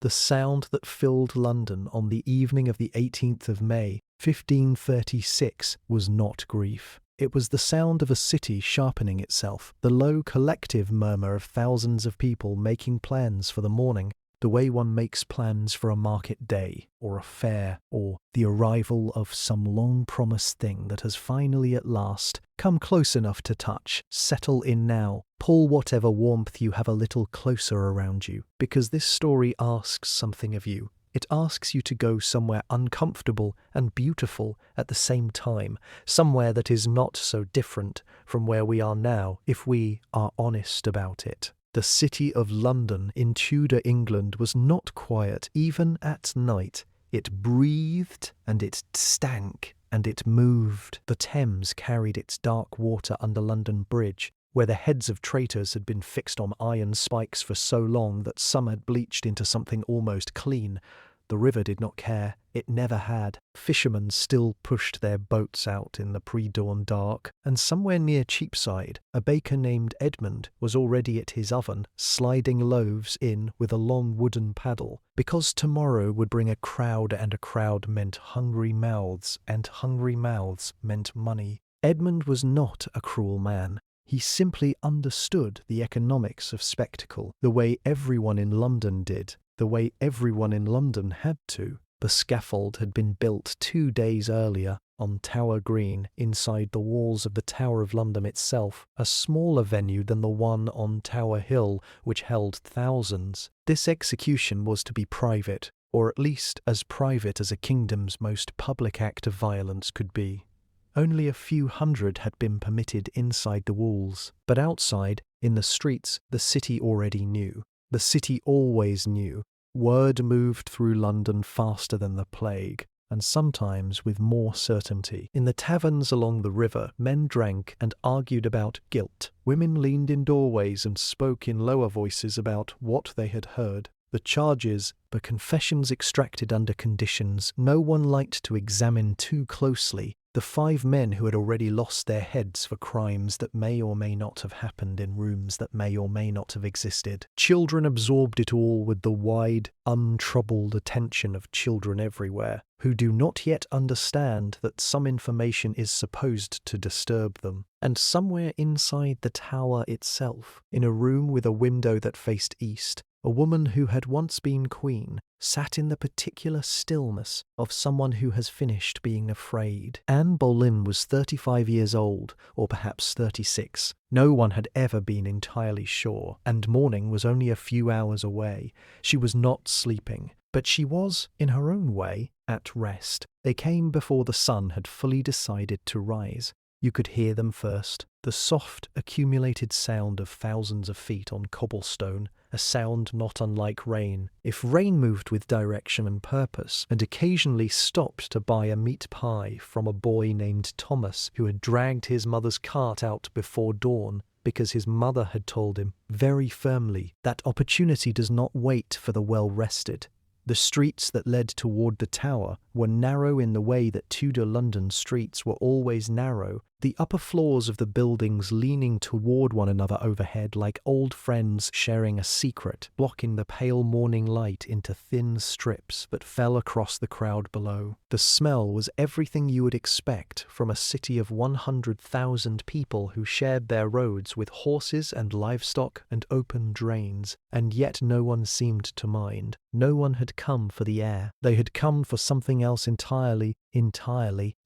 The sound that filled London on the evening of the 18th of May, 1536, was not grief. It was the sound of a city sharpening itself, the low collective murmur of thousands of people making plans for the morning, the way one makes plans for a market day, or a fair, or the arrival of some long-promised thing that has finally at last come close enough to touch. Settle in now. Pull whatever warmth you have a little closer around you, because this story asks something of you. It asks you to go somewhere uncomfortable and beautiful at the same time, somewhere that is not so different from where we are now, if we are honest about it. The city of London in Tudor England was not quiet even at night. It breathed and it stank and it moved. The Thames carried its dark water under London Bridge, where the heads of traitors had been fixed on iron spikes for so long that some had bleached into something almost clean. The river did not care. It never had. Fishermen still pushed their boats out in the pre-dawn dark, and somewhere near Cheapside, a baker named Edmund was already at his oven, sliding loaves in with a long wooden paddle, because tomorrow would bring a crowd, and a crowd meant hungry mouths, and hungry mouths meant money. Edmund was not a cruel man. He simply understood the economics of spectacle, the way everyone in London did, the way everyone in London had to. The scaffold had been built 2 days earlier on Tower Green, inside the walls of the Tower of London itself, a smaller venue than the one on Tower Hill, which held thousands. This execution was to be private, or at least as private as a kingdom's most public act of violence could be. Only a few hundred had been permitted inside the walls, but outside, in the streets, the city already knew. The city always knew. Word moved through London faster than the plague, and sometimes with more certainty. In the taverns along the river, men drank and argued about guilt. Women leaned in doorways and spoke in lower voices about what they had heard. The charges, the confessions extracted under conditions no one liked to examine too closely, the 5 men who had already lost their heads for crimes that may or may not have happened in rooms that may or may not have existed. Children absorbed it all with the wide, untroubled attention of children everywhere, who do not yet understand that some information is supposed to disturb them. And somewhere inside the tower itself, in a room with a window that faced east, a woman who had once been queen sat in the particular stillness of someone who has finished being afraid. Anne Boleyn was 35 years old, or perhaps 36. No one had ever been entirely sure, and morning was only a few hours away. She was not sleeping, but she was, in her own way, at rest. They came before the sun had fully decided to rise. You could hear them first, the soft, accumulated sound of thousands of feet on cobblestone, a sound not unlike rain. If rain moved with direction and purpose, and occasionally stopped to buy a meat pie from a boy named Thomas who had dragged his mother's cart out before dawn, because his mother had told him, very firmly, that opportunity does not wait for the well-rested. The streets that led toward the tower were narrow in the way that Tudor London streets were always narrow, the upper floors of the buildings leaning toward one another overhead like old friends sharing a secret, blocking the pale morning light into thin strips that fell across the crowd below. The smell was everything you would expect from a city of 100,000 people who shared their roads with horses and livestock and open drains, and yet no one seemed to mind. No one had come for the air. They had come for something else entirely,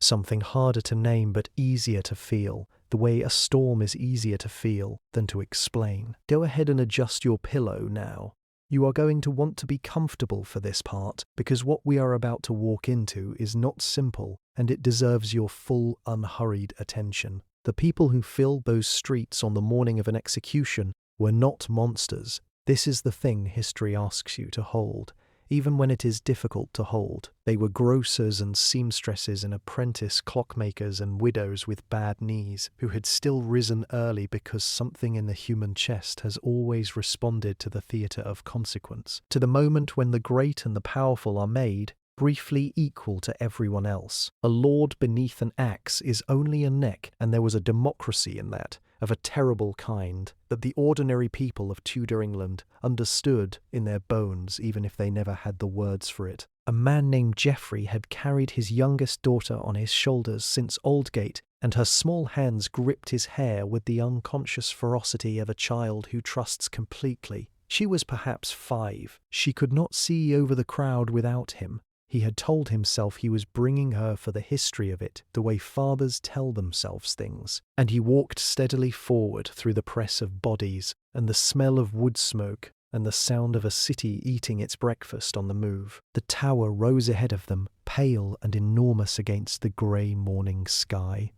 something harder to name but easier to feel, the way a storm is easier to feel than to explain. Go ahead and adjust your pillow now. You are going to want to be comfortable for this part, because what we are about to walk into is not simple, and it deserves your full, unhurried attention. The people who filled those streets on the morning of an execution were not monsters. This is the thing history asks you to hold, even when it is difficult to hold. They were grocers and seamstresses and apprentice clockmakers and widows with bad knees, who had still risen early because something in the human chest has always responded to the theatre of consequence, to the moment when the great and the powerful are made briefly equal to everyone else. A lord beneath an axe is only a neck, and there was a democracy in that, of a terrible kind that the ordinary people of Tudor England understood in their bones, even if they never had the words for it. A man named Geoffrey had carried his youngest daughter on his shoulders since Aldgate, and her small hands gripped his hair with the unconscious ferocity of a child who trusts completely. She was perhaps 5. She could not see over the crowd without him. He had told himself he was bringing her for the history of it, the way fathers tell themselves things. And he walked steadily forward through the press of bodies, and the smell of wood smoke, and the sound of a city eating its breakfast on the move. The tower rose ahead of them, pale and enormous against the grey morning sky.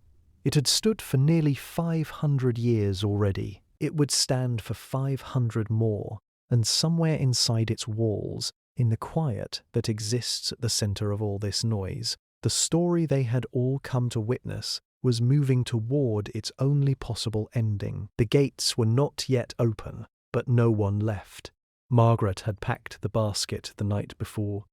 It had stood for nearly 500 years already. It would stand for 500 more, and somewhere inside its walls, in the quiet that exists at the centre of all this noise, the story they had all come to witness was moving toward its only possible ending. The gates were not yet open, but no one left. Margaret had packed the basket the night before.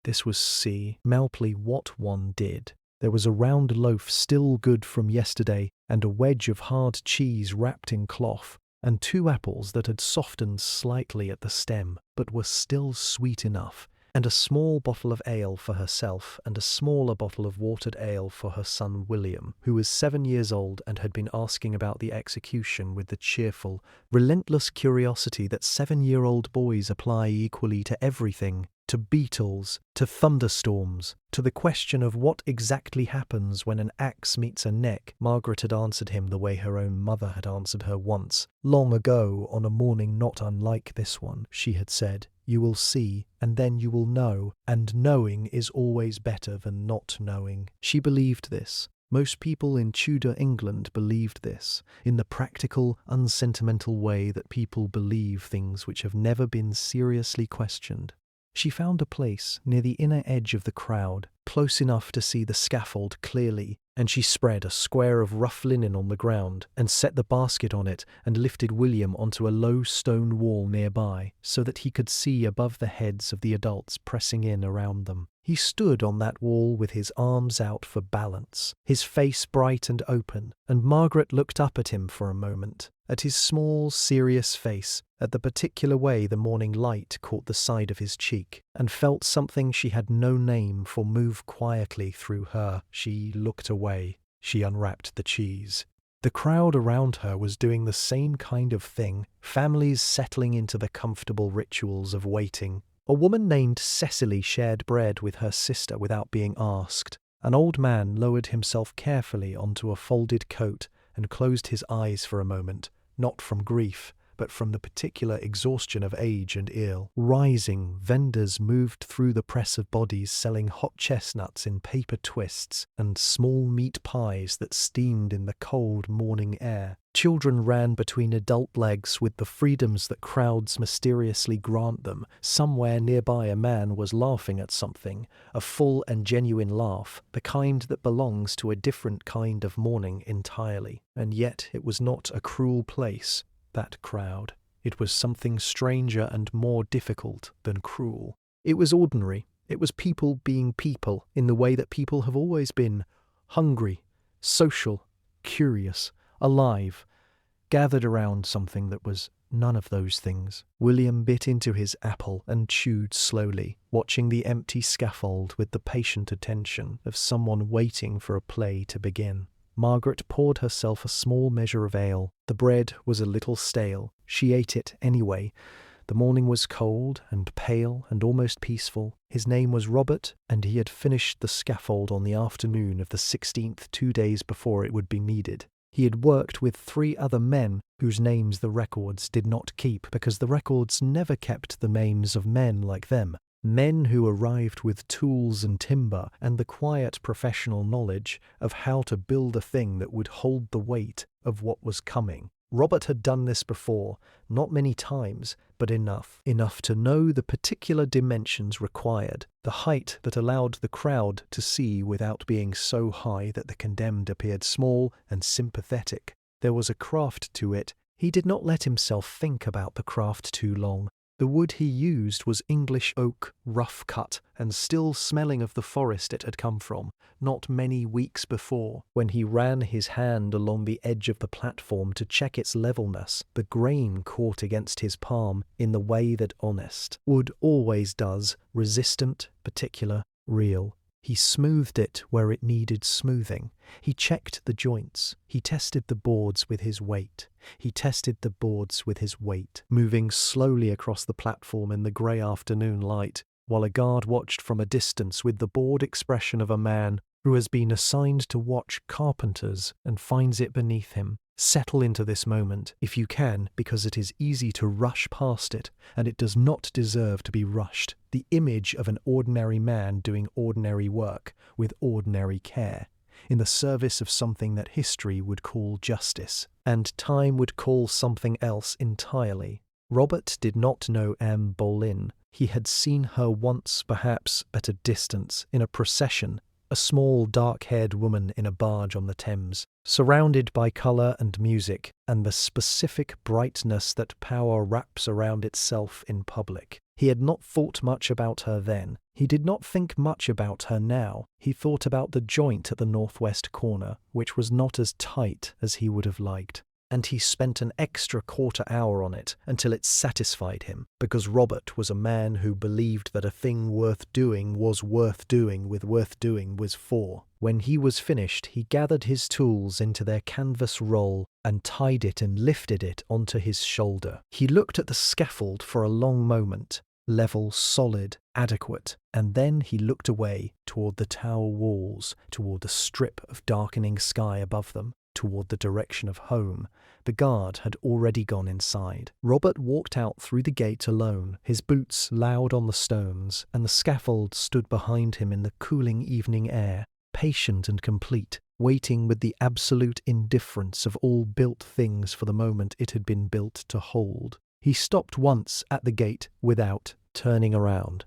This was Malpley what one did. There was a round loaf still good from yesterday, and a wedge of hard cheese wrapped in cloth, and 2 apples that had softened slightly at the stem, but were still sweet enough, and a small bottle of ale for herself, and a smaller bottle of watered ale for her son William, who was 7 years old and had been asking about the execution with the cheerful, relentless curiosity that 7-year-old boys apply equally to everything, to beetles, to thunderstorms, to the question of what exactly happens when an axe meets a neck. Margaret had answered him the way her own mother had answered her once. Long ago, on a morning not unlike this one, she had said, "You will see, and then you will know, and knowing is always better than not knowing." She believed this. Most people in Tudor England believed this, in the practical, unsentimental way that people believe things which have never been seriously questioned. She found a place near the inner edge of the crowd, close enough to see the scaffold clearly, and she spread a square of rough linen on the ground and set the basket on it and lifted William onto a low stone wall nearby so that he could see above the heads of the adults pressing in around them. He stood on that wall with his arms out for balance, his face bright and open, and Margaret looked up at him for a moment, at his small, serious face, at the particular way the morning light caught the side of his cheek, and felt something she had no name for move quietly through her. She looked away. She unwrapped the cheese. The crowd around her was doing the same kind of thing, families settling into the comfortable rituals of waiting. A woman named Cecily shared bread with her sister without being asked. An old man lowered himself carefully onto a folded coat and closed his eyes for a moment, not from grief, but from the particular exhaustion of age and ill. Rising, vendors moved through the press of bodies selling hot chestnuts in paper twists and small meat pies that steamed in the cold morning air. Children ran between adult legs with the freedoms that crowds mysteriously grant them. Somewhere nearby a man was laughing at something, a full and genuine laugh, the kind that belongs to a different kind of morning entirely. And yet it was not a cruel place, that crowd. It was something stranger and more difficult than cruel. It was ordinary. It was people being people in the way that people have always been, hungry, social, curious, alive, gathered around something that was none of those things. William bit into his apple and chewed slowly, watching the empty scaffold with the patient attention of someone waiting for a play to begin. Margaret poured herself a small measure of ale. The bread was a little stale. She ate it anyway. The morning was cold and pale and almost peaceful. His name was Robert, and he had finished the scaffold on the afternoon of the 16th, 2 days before it would be needed. He had worked with 3 other men whose names the records did not keep, because the records never kept the names of men like them. Men who arrived with tools and timber and the quiet professional knowledge of how to build a thing that would hold the weight of what was coming. Robert had done this before, not many times, but enough to know the particular dimensions required, the height that allowed the crowd to see without being so high that the condemned appeared small and sympathetic. There was a craft to it. He did not let himself think about the craft too long. The wood he used was English oak, rough cut, and still smelling of the forest it had come from, not many weeks before. When he ran his hand along the edge of the platform to check its levelness, the grain caught against his palm in the way that honest wood always does, resistant, particular, real. He smoothed it where it needed smoothing. He checked the joints. He tested the boards with his weight. He tested the boards with his weight, moving slowly across the platform in the grey afternoon light, while a guard watched from a distance with the bored expression of a man who has been assigned to watch carpenters and finds it beneath him. Settle into this moment, if you can, because it is easy to rush past it, and it does not deserve to be rushed. The image of an ordinary man doing ordinary work, with ordinary care, in the service of something that history would call justice, and time would call something else entirely. Robert did not know Anne Boleyn. He had seen her once, perhaps, at a distance, in a procession, a small dark-haired woman in a barge on the Thames, surrounded by colour and music, and the specific brightness that power wraps around itself in public. He had not thought much about her then. He did not think much about her now. He thought about the joint at the northwest corner, which was not as tight as he would have liked. And he spent an extra quarter hour on it until it satisfied him, because Robert was a man who believed that a thing worth doing was worth doing with worth doing was for. When he was finished, he gathered his tools into their canvas roll and tied it and lifted it onto his shoulder. He looked at the scaffold for a long moment, level, solid, adequate, and then he looked away toward the tower walls, toward the strip of darkening sky above them, toward the direction of home. The guard had already gone inside. Robert walked out through the gate alone, his boots loud on the stones, and the scaffold stood behind him in the cooling evening air, patient and complete, waiting with the absolute indifference of all built things for the moment it had been built to hold. He stopped once at the gate without turning around.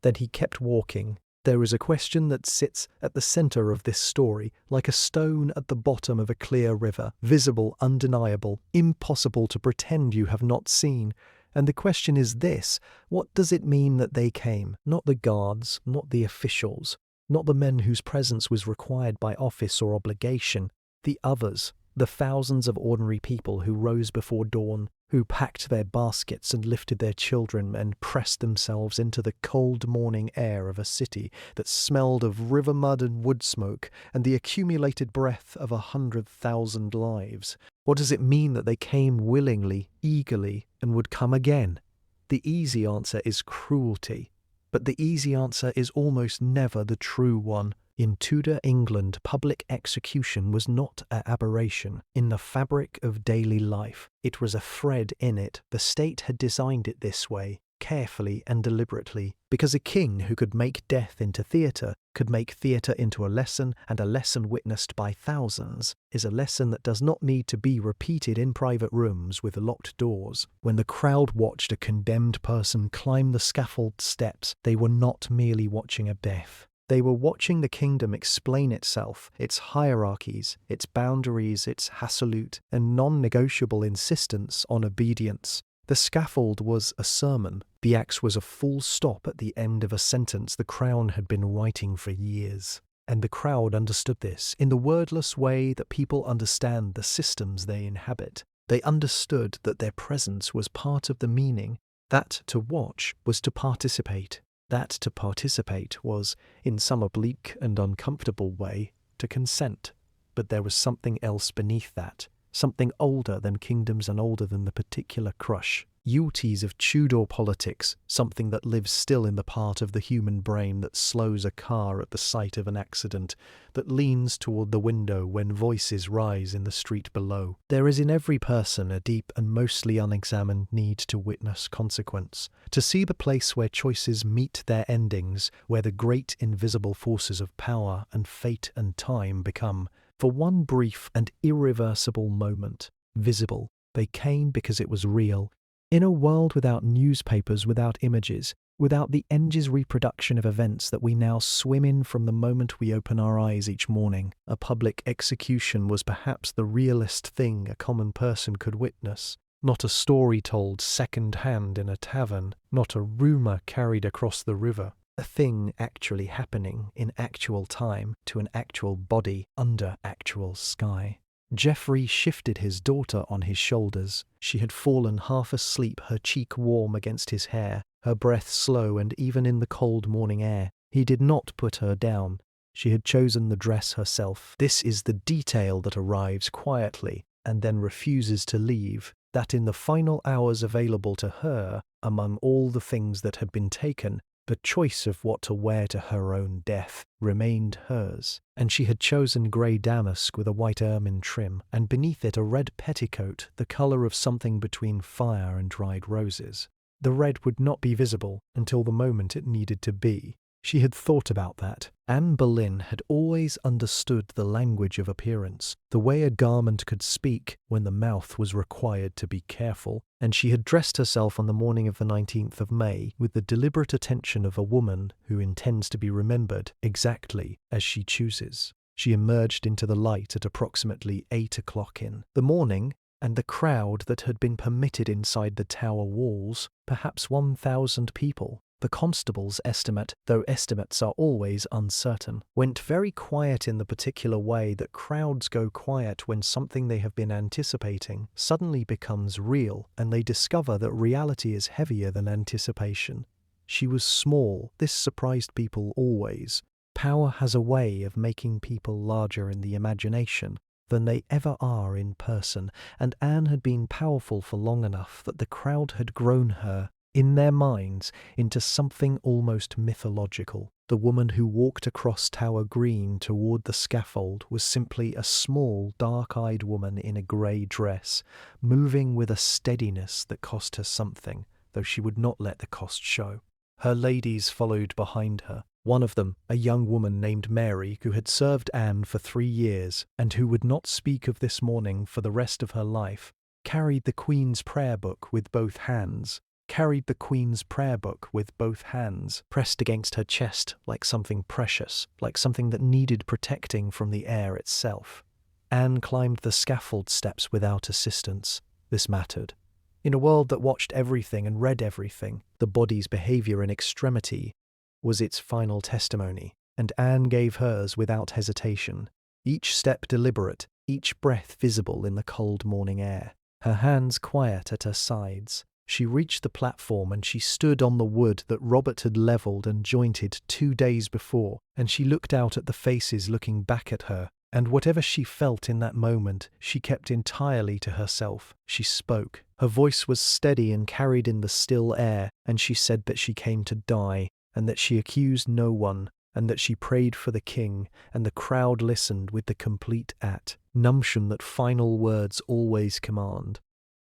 Then he kept walking. There is a question that sits at the centre of this story, like a stone at the bottom of a clear river, visible, undeniable, impossible to pretend you have not seen. And the question is this: what does it mean that they came? Not the guards, not the officials, not the men whose presence was required by office or obligation, the others, the thousands of ordinary people who rose before dawn, who packed their baskets and lifted their children and pressed themselves into the cold morning air of a city that smelled of river mud and wood smoke and the accumulated breath of 100,000 lives. What does it mean that they came willingly, eagerly, and would come again? The easy answer is cruelty, but the easy answer is almost never the true one. In Tudor England, public execution was not an aberration in the fabric of daily life. It was a thread in it. The state had designed it this way, carefully and deliberately, because a king who could make death into theatre could make theatre into a lesson, and a lesson witnessed by thousands is a lesson that does not need to be repeated in private rooms with locked doors. When the crowd watched a condemned person climb the scaffold steps, they were not merely watching a death. They were watching the kingdom explain itself, its hierarchies, its boundaries, its absolute and non-negotiable insistence on obedience. The scaffold was a sermon. The axe was a full stop at the end of a sentence the crown had been writing for years. And the crowd understood this in the wordless way that people understand the systems they inhabit. They understood that their presence was part of the meaning, that to watch was to participate. That to participate was, in some oblique and uncomfortable way, to consent. But there was something else beneath that, something older than kingdoms and older than the particular crush. Yuleties of Tudor politics, something that lives still in the part of the human brain that slows a car at the sight of an accident, that leans toward the window when voices rise in the street below. There is in every person a deep and mostly unexamined need to witness consequence, to see the place where choices meet their endings, where the great invisible forces of power and fate and time become, for one brief and irreversible moment, visible. They came because it was real. In a world without newspapers, without images, without the endless reproduction of events that we now swim in from the moment we open our eyes each morning, a public execution was perhaps the realest thing a common person could witness. not a story told second-hand in a tavern, not a rumour carried across the river. A thing actually happening in actual time to an actual body under actual sky. Geoffrey shifted his daughter on his shoulders. She had fallen half asleep, her cheek warm against his hair, her breath slow, and even in the cold morning air, he did not put her down. She had chosen the dress herself. This is the detail that arrives quietly and then refuses to leave, that in the final hours available to her, among all the things that had been taken, the choice of what to wear to her own death remained hers, and she had chosen grey damask with a white ermine trim, and beneath it a red petticoat, the colour of something between fire and dried roses. The red would not be visible until the moment it needed to be. She had thought about that. Anne Boleyn had always understood the language of appearance, the way a garment could speak when the mouth was required to be careful, and she had dressed herself on the morning of the 19th of May with the deliberate attention of a woman who intends to be remembered exactly as she chooses. She emerged into the light at approximately 8 o'clock in the morning, and the crowd that had been permitted inside the tower walls, perhaps 1,000 people, the constable's estimate, though estimates are always uncertain, went very quiet in the particular way that crowds go quiet when something they have been anticipating suddenly becomes real and they discover that reality is heavier than anticipation. She was small. This surprised people always. Power has a way of making people larger in the imagination than they ever are in person, and Anne had been powerful for long enough that the crowd had grown her, in their minds, into something almost mythological. The woman who walked across Tower Green toward the scaffold was simply a small, dark-eyed woman in a grey dress, moving with a steadiness that cost her something, though she would not let the cost show. Her ladies followed behind her. One of them, a young woman named Mary, who had served Anne for 3 years, and who would not speak of this morning for the rest of her life, carried the Queen's prayer book with both hands, pressed against her chest like something precious, like something that needed protecting from the air itself. Anne climbed the scaffold steps without assistance. This mattered. In a world that watched everything and read everything, the body's behaviour in extremity was its final testimony, and Anne gave hers without hesitation, each step deliberate, each breath visible in the cold morning air, her hands quiet at her sides. She reached the platform and she stood on the wood that Robert had levelled and jointed 2 days before, and she looked out at the faces looking back at her, and whatever she felt in that moment, she kept entirely to herself. She spoke. Her voice was steady and carried in the still air, and she said that she came to die, and that she accused no one, and that she prayed for the king, and the crowd listened with the complete numbtion that final words always command.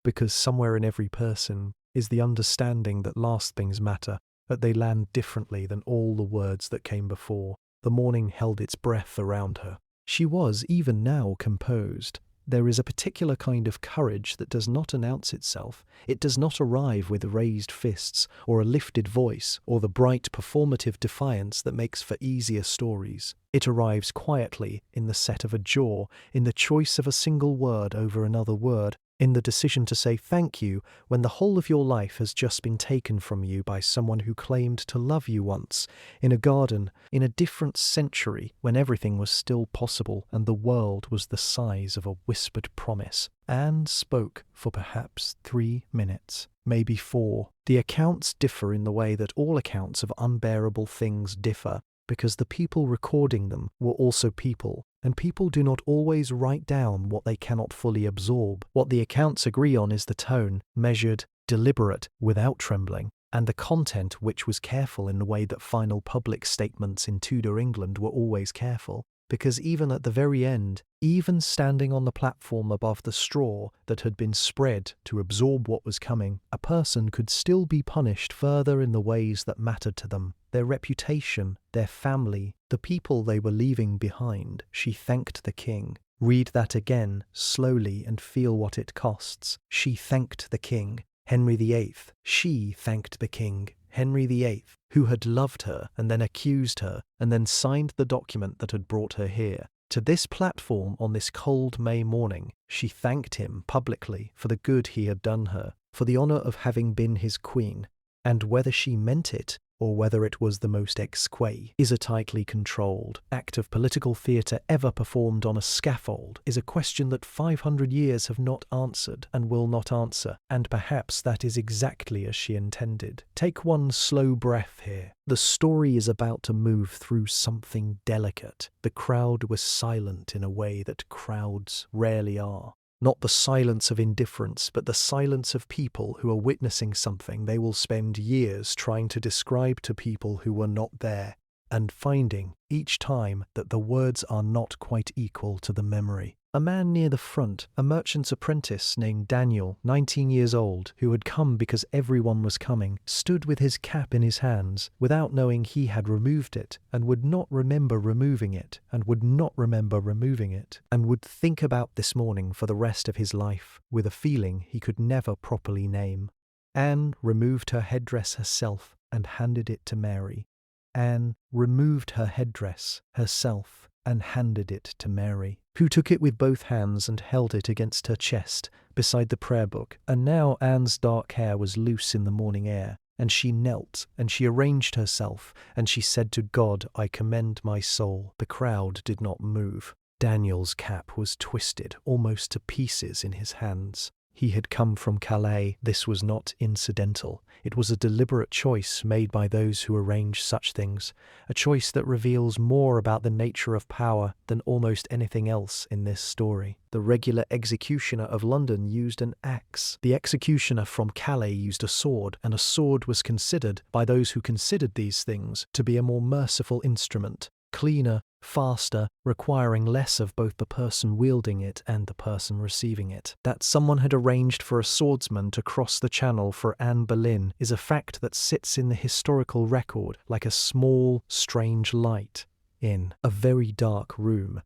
Because somewhere in every person is the understanding that last things matter, that they land differently than all the words that came before. The morning held its breath around her. She was, even now, composed. There is a particular kind of courage that does not announce itself. It does not arrive with raised fists, or a lifted voice, or the bright performative defiance that makes for easier stories. It arrives quietly, in the set of a jaw, in the choice of a single word over another word, in the decision to say thank you when the whole of your life has just been taken from you by someone who claimed to love you once, in a garden, in a different century, when everything was still possible and the world was the size of a whispered promise. Anne spoke for perhaps 3 minutes, maybe 4. The accounts differ in the way that all accounts of unbearable things differ, because the people recording them were also people, and people do not always write down what they cannot fully absorb. What the accounts agree on is the tone, measured, deliberate, without trembling, and the content, which was careful in the way that final public statements in Tudor England were always careful, because even at the very end, even standing on the platform above the straw that had been spread to absorb what was coming, a person could still be punished further in the ways that mattered to them, their reputation, their family, the people they were leaving behind. She thanked the king. Read that again, slowly, and feel what it costs. She thanked the king. Henry VIII. She thanked the king. Henry VIII, who had loved her and then accused her and then signed the document that had brought her here. To this platform on this cold May morning, she thanked him publicly for the good he had done her, for the honour of having been his queen, and whether she meant it or whether it was the most exquis is a tightly controlled act of political theatre ever performed on a scaffold is a question that 500 years have not answered and will not answer, and perhaps that is exactly as she intended. Take one slow breath here. The story is about to move through something delicate. The crowd was silent in a way that crowds rarely are. Not the silence of indifference, but the silence of people who are witnessing something they will spend years trying to describe to people who were not there, and finding, each time, that the words are not quite equal to the memory. A man near the front, a merchant's apprentice named Daniel, 19 years old, who had come because everyone was coming, stood with his cap in his hands, without knowing he had removed it, and would not remember removing it, and would not remember removing it, and would think about this morning for the rest of his life, with a feeling he could never properly name. Anne removed her headdress herself and handed it to Mary. Anne removed her headdress herself and handed it to Mary, who took it with both hands and held it against her chest beside the prayer book. And now Anne's dark hair was loose in the morning air, and she knelt, and she arranged herself, and she said to God, "I commend my soul." The crowd did not move. Daniel's cap was twisted almost to pieces in his hands. He had come from Calais. This was not incidental. It was a deliberate choice made by those who arrange such things, a choice that reveals more about the nature of power than almost anything else in this story. The regular executioner of London used an axe. The executioner from Calais used a sword, and a sword was considered, by those who considered these things, to be a more merciful instrument, cleaner, faster, requiring less of both the person wielding it and the person receiving it. That someone had arranged for a swordsman to cross the channel for Anne Boleyn is a fact that sits in the historical record like a small, strange light in a very dark room.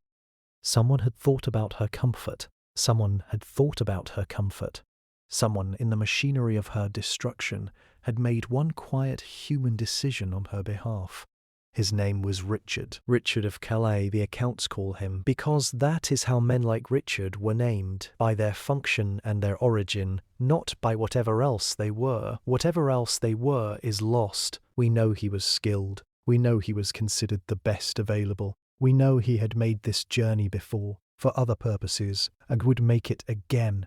Someone had thought about her comfort. Someone had thought about her comfort. Someone in the machinery of her destruction had made one quiet human decision on her behalf. His name was Richard. Richard of Calais, the accounts call him, because that is how men like Richard were named, by their function and their origin, not by whatever else they were. Whatever else they were is lost. We know he was skilled. We know he was considered the best available. We know he had made this journey before, for other purposes, and would make it again.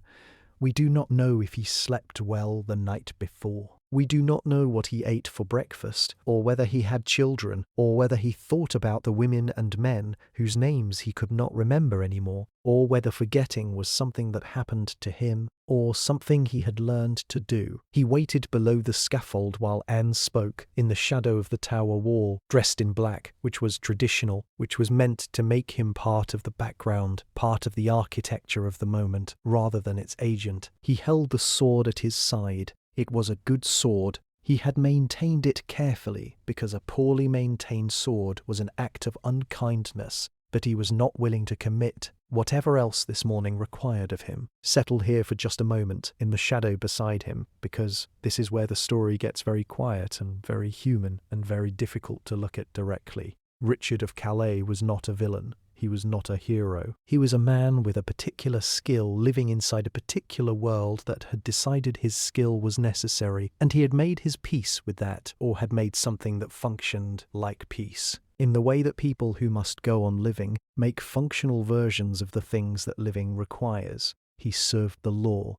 We do not know if he slept well the night before. We do not know what he ate for breakfast, or whether he had children, or whether he thought about the women and men whose names he could not remember anymore, or whether forgetting was something that happened to him, or something he had learned to do. He waited below the scaffold while Anne spoke, in the shadow of the tower wall, dressed in black, which was traditional, which was meant to make him part of the background, part of the architecture of the moment, rather than its agent. He held the sword at his side. It was a good sword. He had maintained it carefully, because a poorly maintained sword was an act of unkindness, but he was not willing to commit whatever else this morning required of him. Settle here for just a moment, in the shadow beside him, because this is where the story gets very quiet and very human and very difficult to look at directly. Richard of Calais was not a villain. He was not a hero. He was a man with a particular skill living inside a particular world that had decided his skill was necessary, and he had made his peace with that, or had made something that functioned like peace. In the way that people who must go on living make functional versions of the things that living requires. He served the law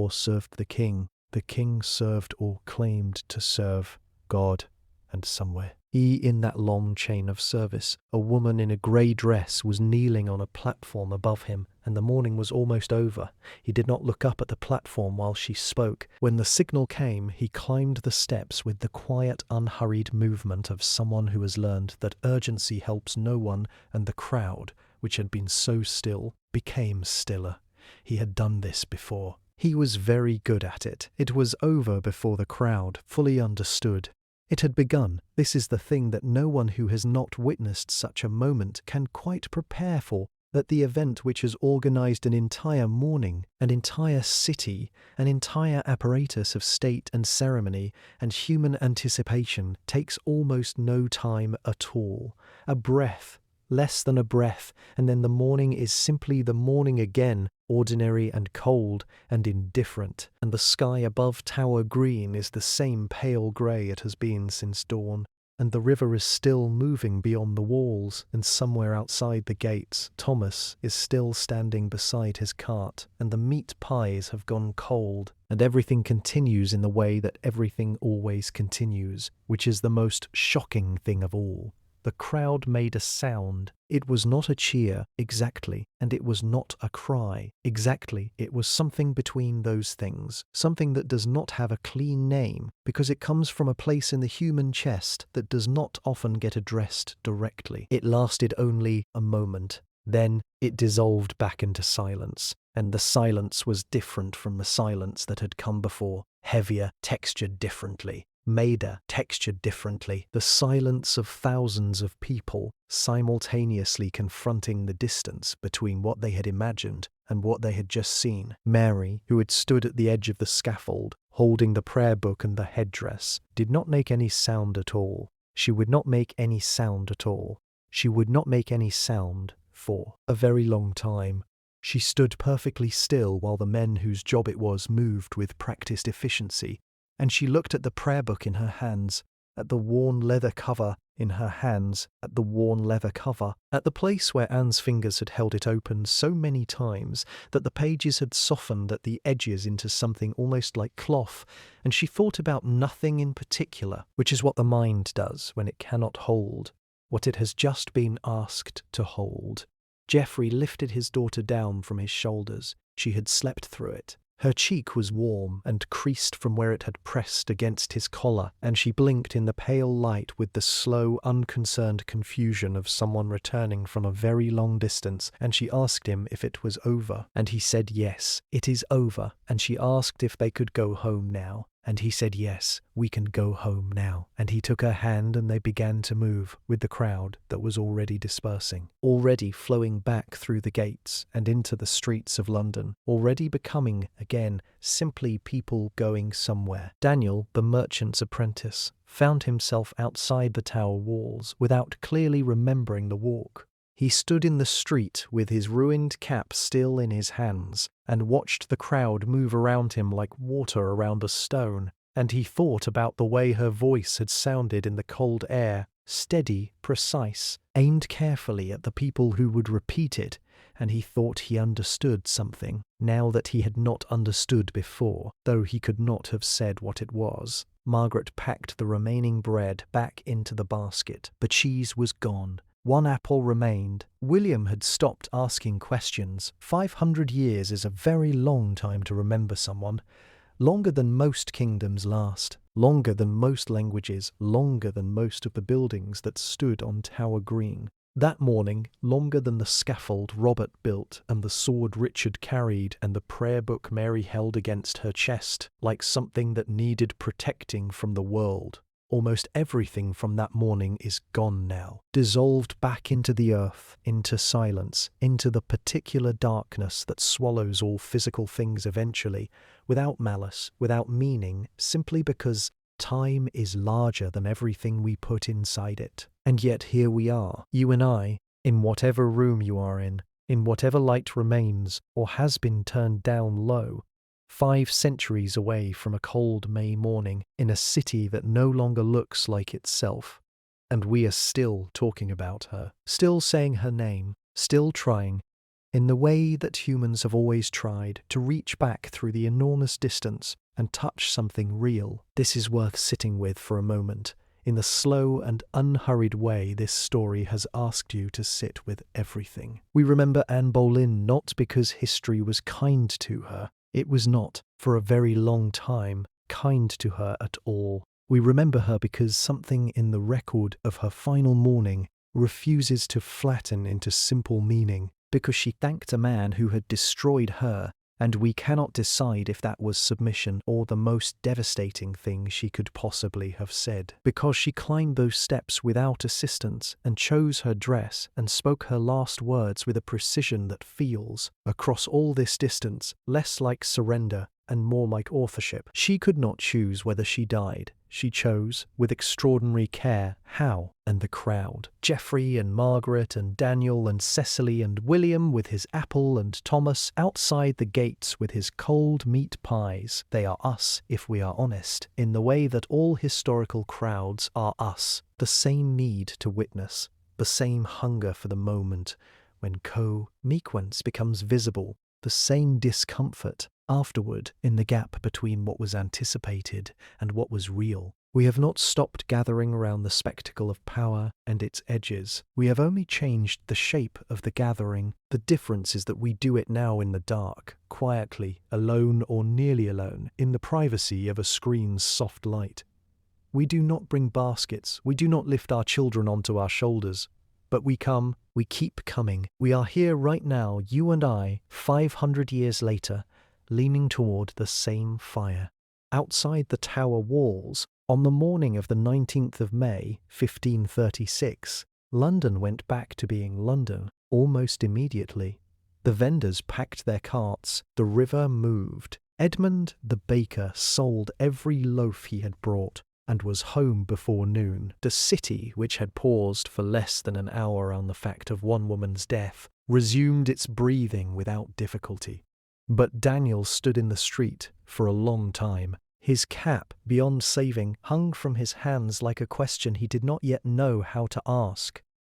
served the king served or claimed to serve God, and somewhere. He in that long chain of service. A woman in a grey dress was kneeling on a platform above him, and the morning was almost over. He did not look up at the platform while she spoke. When the signal came, he climbed the steps with the quiet, unhurried movement of someone who has learned that urgency helps no one, and the crowd, which had been so still, became stiller. He had done this before. He was very good at it. It was over before the crowd fully understood. It had begun. This is the thing that no one who has not witnessed such a moment can quite prepare for, that the event which has organized an entire morning, an entire city, an entire apparatus of state and ceremony and human anticipation takes almost no time at all, a breath, less than a breath, and then the morning is simply the morning again, ordinary and cold and indifferent, and the sky above Tower Green is the same pale grey it has been since dawn, and the river is still moving beyond the walls, and somewhere outside the gates Thomas is still standing beside his cart, and the meat pies have gone cold, and everything continues in the way that everything always continues, which is the most shocking thing of all. The crowd made a sound. It was not a cheer, exactly, and it was not a cry, exactly. It was something between those things, something that does not have a clean name, because it comes from a place in the human chest that does not often get addressed directly. It lasted only a moment. Then it dissolved back into silence, and the silence was different from the silence that had come before, heavier, textured differently. Maida textured differently, the silence of thousands of people simultaneously confronting the distance between what they had imagined and what they had just seen. Mary, who had stood at the edge of the scaffold, holding the prayer book and the headdress, did not make any sound at all. She would not make any sound at all. She would not make any sound for a very long time. She stood perfectly still while the men whose job it was moved with practiced efficiency, and she looked at the prayer book in her hands, at the worn leather cover in her hands, at the worn leather cover, at the place where Anne's fingers had held it open so many times that the pages had softened at the edges into something almost like cloth, and she thought about nothing in particular, which is what the mind does when it cannot hold what it has just been asked to hold. Geoffrey lifted his daughter down from his shoulders. She had slept through it. Her cheek was warm and creased from where it had pressed against his collar, and she blinked in the pale light with the slow, unconcerned confusion of someone returning from a very long distance, and she asked him if it was over, and he said yes, it is over, and she asked if they could go home now, and he said yes, we can go home now, and he took her hand and they began to move with the crowd that was already dispersing, already flowing back through the gates and into the streets of London, already becoming, again, simply people going somewhere. Daniel, the merchant's apprentice, found himself outside the tower walls without clearly remembering the walk. He stood in the street with his ruined cap still in his hands and watched the crowd move around him like water around a stone, and he thought about the way her voice had sounded in the cold air, steady, precise, aimed carefully at the people who would repeat it, and he thought he understood something, now that he had not understood before, though he could not have said what it was. Margaret packed the remaining bread back into the basket. The cheese was gone. One apple remained. William had stopped asking questions. 500 years is a very long time to remember someone. Longer than most kingdoms last. Longer than most languages. Longer than most of the buildings that stood on Tower Green. That morning, longer than the scaffold Robert built and the sword Richard carried and the prayer book Mary held against her chest, like something that needed protecting from the world. Almost everything from that morning is gone now, dissolved back into the earth, into silence, into the particular darkness that swallows all physical things eventually, without malice, without meaning, simply because time is larger than everything we put inside it. And yet here we are, you and I, in whatever room you are in whatever light remains or has been turned down low, 5 centuries away from a cold May morning in a city that no longer looks like itself. And we are still talking about her, still saying her name, still trying, in the way that humans have always tried, to reach back through the enormous distance and touch something real. This is worth sitting with for a moment, in the slow and unhurried way this story has asked you to sit with everything. We remember Anne Boleyn not because history was kind to her. It was not, for a very long time, kind to her at all. We remember her because something in the record of her final morning refuses to flatten into simple meaning, because she thanked a man who had destroyed her, and we cannot decide if that was submission or the most devastating thing she could possibly have said. Because she climbed those steps without assistance and chose her dress and spoke her last words with a precision that feels, across all this distance, less like surrender and more like authorship. She could not choose whether she died. She chose, with extraordinary care, how, and the crowd. Geoffrey and Margaret and Daniel and Cecily and William with his apple and Thomas outside the gates with his cold meat pies. They are us, if we are honest, in the way that all historical crowds are us. The same need to witness, the same hunger for the moment when co-sequence becomes visible, the same discomfort afterward in the gap between what was anticipated and what was real. We have not stopped gathering around the spectacle of power and its edges. We have only changed the shape of the gathering. The difference is that we do it now in the dark, quietly, alone or nearly alone, in the privacy of a screen's soft light. We do not bring baskets. We do not lift our children onto our shoulders. But we come, we keep coming. We are here right now, you and I, 500 years later, leaning toward the same fire. Outside the tower walls, on the morning of the 19th of May, 1536, London went back to being London almost immediately. The vendors packed their carts, the river moved. Edmund the baker sold every loaf he had brought and was home before noon. The city, which had paused for less than an hour on the fact of one woman's death, resumed its breathing without difficulty. But Daniel stood in the street for a long time. His cap, beyond saving, hung from his hands like a question he did not yet know how to ask.